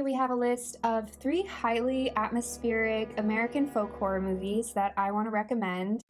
we have a list of 3 highly atmospheric American folk horror movies that I want to recommend.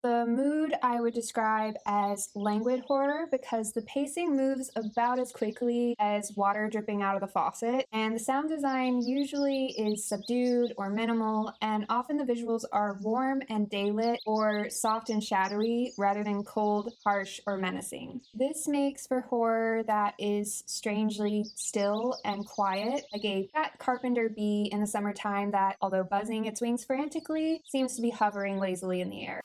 The mood I would describe as languid horror because the pacing moves about as quickly as water dripping out of the faucet, and the sound design usually is subdued or minimal, and often the visuals are warm and daylit or soft and shadowy rather than cold, harsh, or menacing. This makes for horror that is strangely still and quiet, like a fat carpenter bee in the summertime that, although buzzing its wings frantically, seems to be hovering lazily in the air.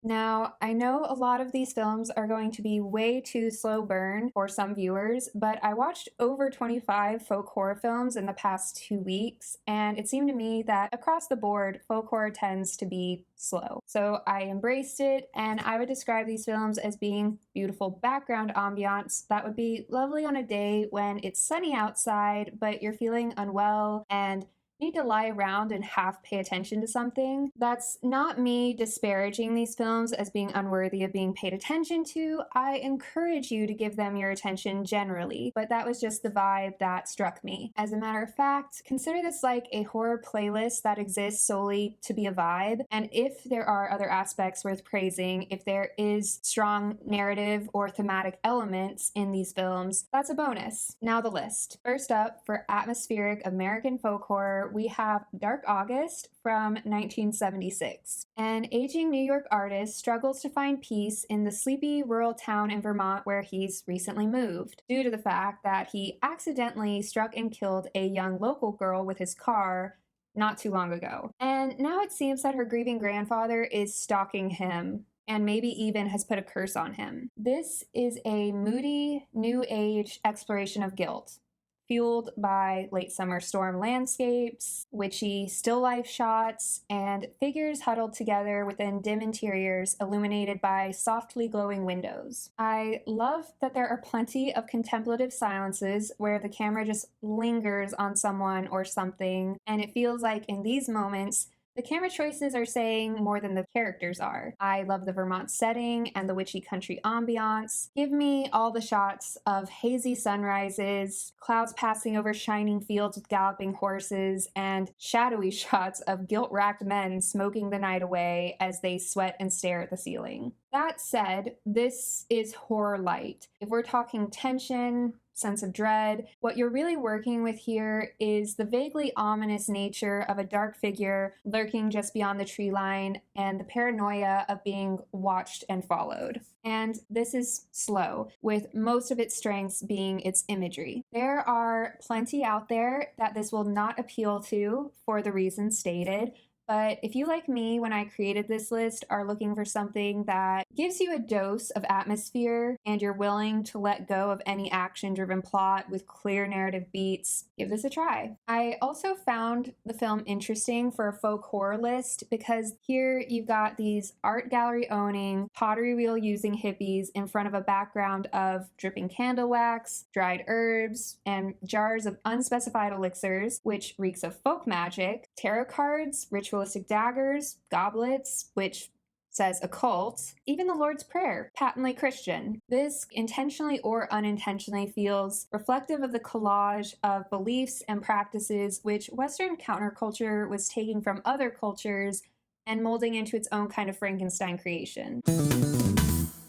Now, I know a lot of these films are going to be way too slow burn for some viewers, but I watched over 25 folk horror films in the past 2 weeks, and it seemed to me that across the board, folk horror tends to be slow. So I embraced it, and I would describe these films as being beautiful background ambiance that would be lovely on a day when it's sunny outside, but you're feeling unwell and need to lie around and half pay attention to something. That's not me disparaging these films as being unworthy of being paid attention to. I encourage you to give them your attention generally, but that was just the vibe that struck me. As a matter of fact, consider this like a horror playlist that exists solely to be a vibe, and if there are other aspects worth praising, if there is strong narrative or thematic elements in these films, that's a bonus. Now the list. First up, for atmospheric American folk horror, we have Dark August from 1976. An aging New York artist struggles to find peace in the sleepy rural town in Vermont where he's recently moved, due to the fact that he accidentally struck and killed a young local girl with his car not too long ago. And now it seems that her grieving grandfather is stalking him and maybe even has put a curse on him. This is a moody, new age exploration of guilt, fueled by late summer storm landscapes, witchy still life shots, and figures huddled together within dim interiors illuminated by softly glowing windows. I love that there are plenty of contemplative silences where the camera just lingers on someone or something, and it feels like in these moments, the camera choices are saying more than the characters are. I love the Vermont setting and the witchy country ambiance. Give me all the shots of hazy sunrises, clouds passing over shining fields with galloping horses, and shadowy shots of guilt-racked men smoking the night away as they sweat and stare at the ceiling. That said, this is horror light. If we're talking tension, sense of dread, what you're really working with here is the vaguely ominous nature of a dark figure lurking just beyond the tree line and the paranoia of being watched and followed. And this is slow, with most of its strengths being its imagery. There are plenty out there that this will not appeal to for the reasons stated, but if you, like me, when I created this list, are looking for something that gives you a dose of atmosphere and you're willing to let go of any action-driven plot with clear narrative beats, give this a try. I also found the film interesting for a folk horror list because here you've got these art gallery owning, pottery wheel using hippies in front of a background of dripping candle wax, dried herbs, and jars of unspecified elixirs, which reeks of folk magic, tarot cards, ritualistic daggers, goblets, which says occult, even the Lord's Prayer, patently Christian. This intentionally or unintentionally feels reflective of the collage of beliefs and practices which Western counterculture was taking from other cultures and molding into its own kind of Frankenstein creation.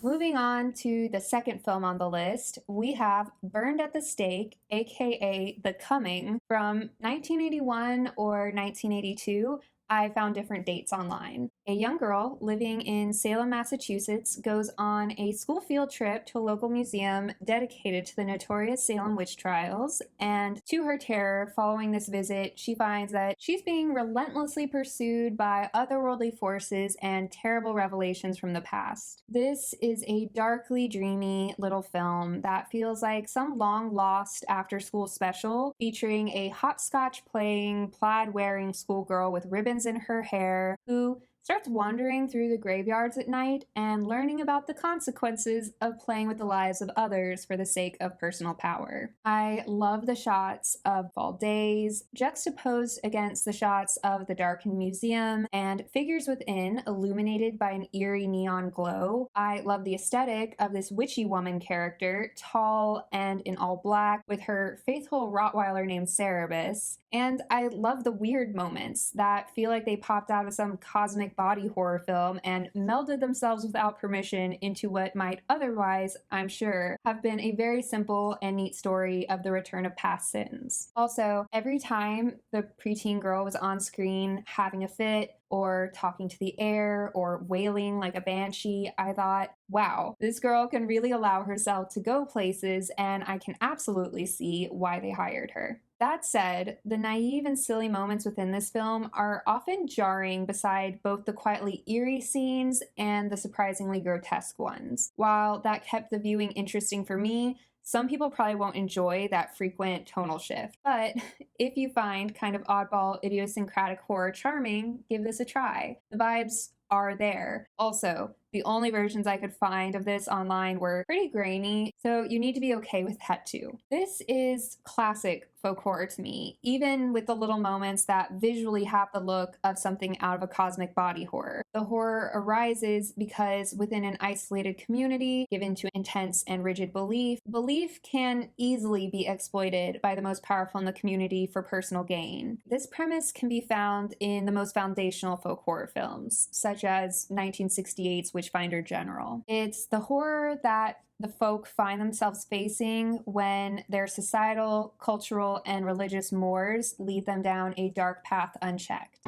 Moving on to the second film on the list, we have Burned at the Stake, aka The Coming, from 1981 or 1982. I found different dates online. A young girl living in Salem, Massachusetts goes on a school field trip to a local museum dedicated to the notorious Salem witch trials, and to her terror, following this visit, she finds that she's being relentlessly pursued by otherworldly forces and terrible revelations from the past. This is a darkly dreamy little film that feels like some long-lost after-school special featuring a hopscotch-playing, plaid-wearing schoolgirl with ribbons in her hair who starts wandering through the graveyards at night and learning about the consequences of playing with the lives of others for the sake of personal power. I love the shots of fall days, juxtaposed against the shots of the darkened museum and figures within illuminated by an eerie neon glow. I love the aesthetic of this witchy woman character, tall and in all black, with her faithful Rottweiler named Cerebus. And I love the weird moments that feel like they popped out of some cosmic body horror film and melded themselves without permission into what might otherwise, I'm sure, have been a very simple and neat story of the return of past sins. Also, every time the preteen girl was on screen having a fit, or talking to the air, or wailing like a banshee, I thought, wow, this girl can really allow herself to go places, and I can absolutely see why they hired her. That said, the naive and silly moments within this film are often jarring beside both the quietly eerie scenes and the surprisingly grotesque ones. While that kept the viewing interesting for me, some people probably won't enjoy that frequent tonal shift, but if you find kind of oddball, idiosyncratic horror charming, give this a try. The vibes are there. Also, the only versions I could find of this online were pretty grainy, so you need to be okay with that too. This is classic folk horror to me, even with the little moments that visually have the look of something out of a cosmic body horror. The horror arises because within an isolated community, given to intense and rigid belief can easily be exploited by the most powerful in the community for personal gain. This premise can be found in the most foundational folk horror films, such as 1968's Witchfinder General. It's the horror that the folk find themselves facing when their societal, cultural, and religious mores lead them down a dark path unchecked.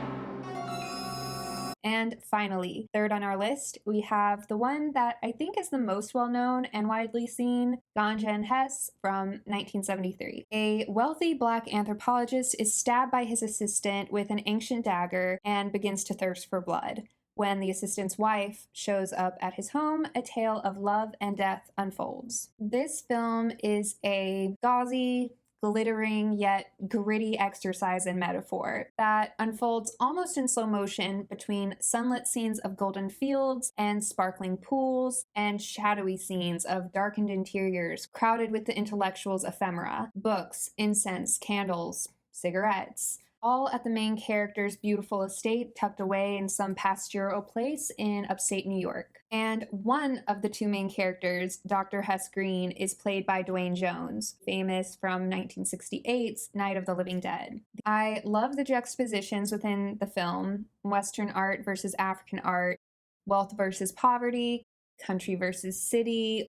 And finally, third on our list, we have the one that I think is the most well-known and widely seen, Ganja and Hess from 1973. A wealthy black anthropologist is stabbed by his assistant with an ancient dagger and begins to thirst for blood. When the assistant's wife shows up at his home, a tale of love and death unfolds. This film is a gauzy, glittering yet gritty exercise in metaphor that unfolds almost in slow motion between sunlit scenes of golden fields and sparkling pools and shadowy scenes of darkened interiors crowded with the intellectual's ephemera, books, incense, candles, cigarettes, all at the main character's beautiful estate tucked away in some pastoral place in upstate New York. And one of the two main characters, Dr. Hess Green, is played by Dwayne Jones, famous from 1968's Night of the Living Dead. I love the juxtapositions within the film, Western art versus African art, wealth versus poverty, country versus city.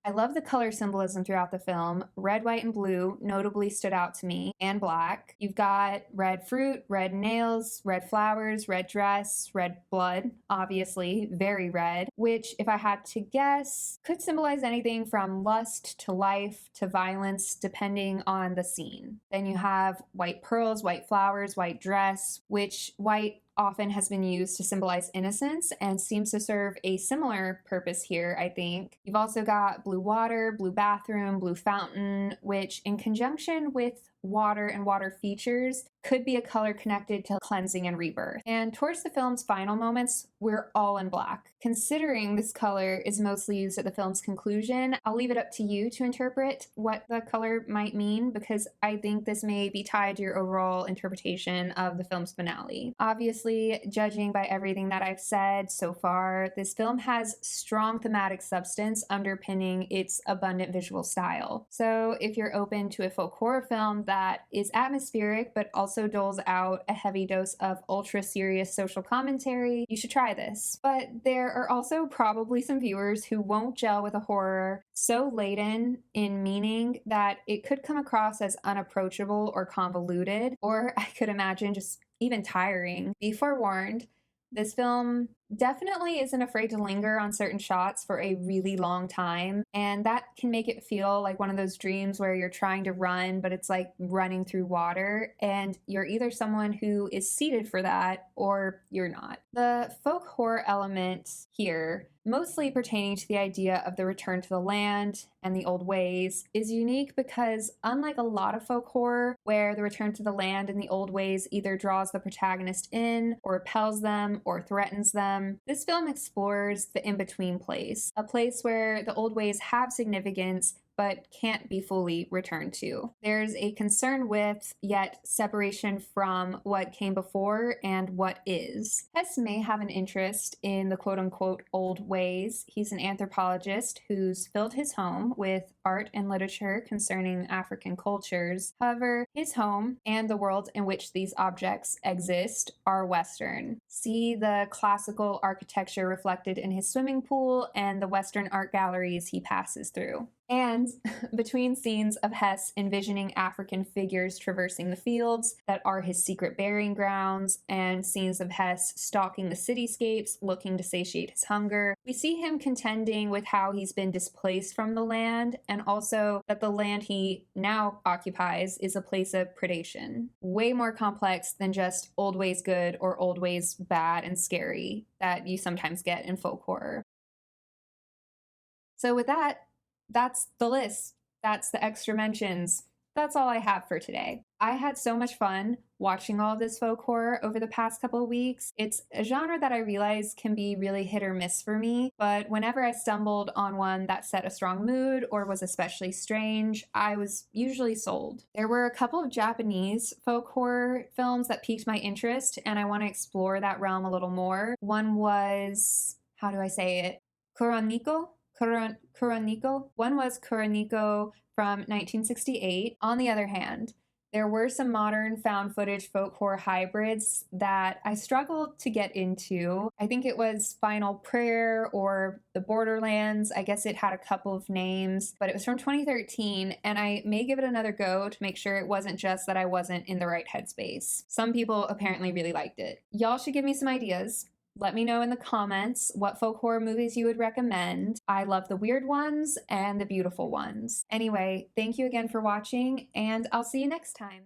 I love the color symbolism throughout the film. Red, white, and blue notably stood out to me, and black. You've got red fruit, red nails, red flowers, red dress, red blood, obviously, very red, which, if I had to guess, could symbolize anything from lust to life to violence, depending on the scene. Then you have white pearls, white flowers, white dress, which white often has been used to symbolize innocence and seems to serve a similar purpose here, I think. You've also got blue water, blue bathroom, blue fountain, which in conjunction with water and water features could be a color connected to cleansing and rebirth. And towards the film's final moments, we're all in black. Considering this color is mostly used at the film's conclusion, I'll leave it up to you to interpret what the color might mean, because I think this may be tied to your overall interpretation of the film's finale. Obviously, judging by everything that I've said so far, this film has strong thematic substance underpinning its abundant visual style. So if you're open to a folk horror film that is atmospheric but also doles out a heavy dose of ultra serious social commentary, you should try this. But there are also probably some viewers who won't gel with a horror so laden in meaning that it could come across as unapproachable or convoluted, or I could imagine just even tiring. Be forewarned, this film definitely isn't afraid to linger on certain shots for a really long time. And that can make it feel like one of those dreams where you're trying to run, but it's like running through water. And you're either someone who is seated for that or you're not. The folk horror element here, mostly pertaining to the idea of the return to the land and the old ways, is unique because, unlike a lot of folk horror, where the return to the land and the old ways either draws the protagonist in, or repels them, or threatens them, this film explores the in between place, a place where the old ways have significance but can't be fully returned to. There's a concern with, yet separation from, what came before and what is. Hess may have an interest in the quote unquote old ways. He's an anthropologist who's filled his home with art and literature concerning African cultures. However, his home and the world in which these objects exist are Western. See the classical architecture reflected in his swimming pool and the Western art galleries he passes through. And between scenes of Hess envisioning African figures traversing the fields that are his secret burying grounds, and scenes of Hess stalking the cityscapes looking to satiate his hunger, we see him contending with how he's been displaced from the land, and also that the land he now occupies is a place of predation. Way more complex than just old ways good or old ways bad and scary that you sometimes get in folk horror. So with that, that's the list. That's the extra mentions. That's all I have for today. I had so much fun watching all of this folk horror over the past couple of weeks. It's a genre that I realize can be really hit or miss for me, but whenever I stumbled on one that set a strong mood or was especially strange, I was usually sold. There were a couple of Japanese folk horror films that piqued my interest, and I want to explore that realm a little more. One was, how do I say it? Kuroniko? Kuroniko. One was Kuroniko from 1968. On the other hand, there were some modern found footage folk horror hybrids that I struggled to get into. I think it was Final Prayer or The Borderlands. I guess it had a couple of names, but it was from 2013, and I may give it another go to make sure it wasn't just that I wasn't in the right headspace. Some people apparently really liked it. Y'all should give me some ideas. Let me know in the comments what folk horror movies you would recommend. I love the weird ones and the beautiful ones. Anyway, thank you again for watching, and I'll see you next time.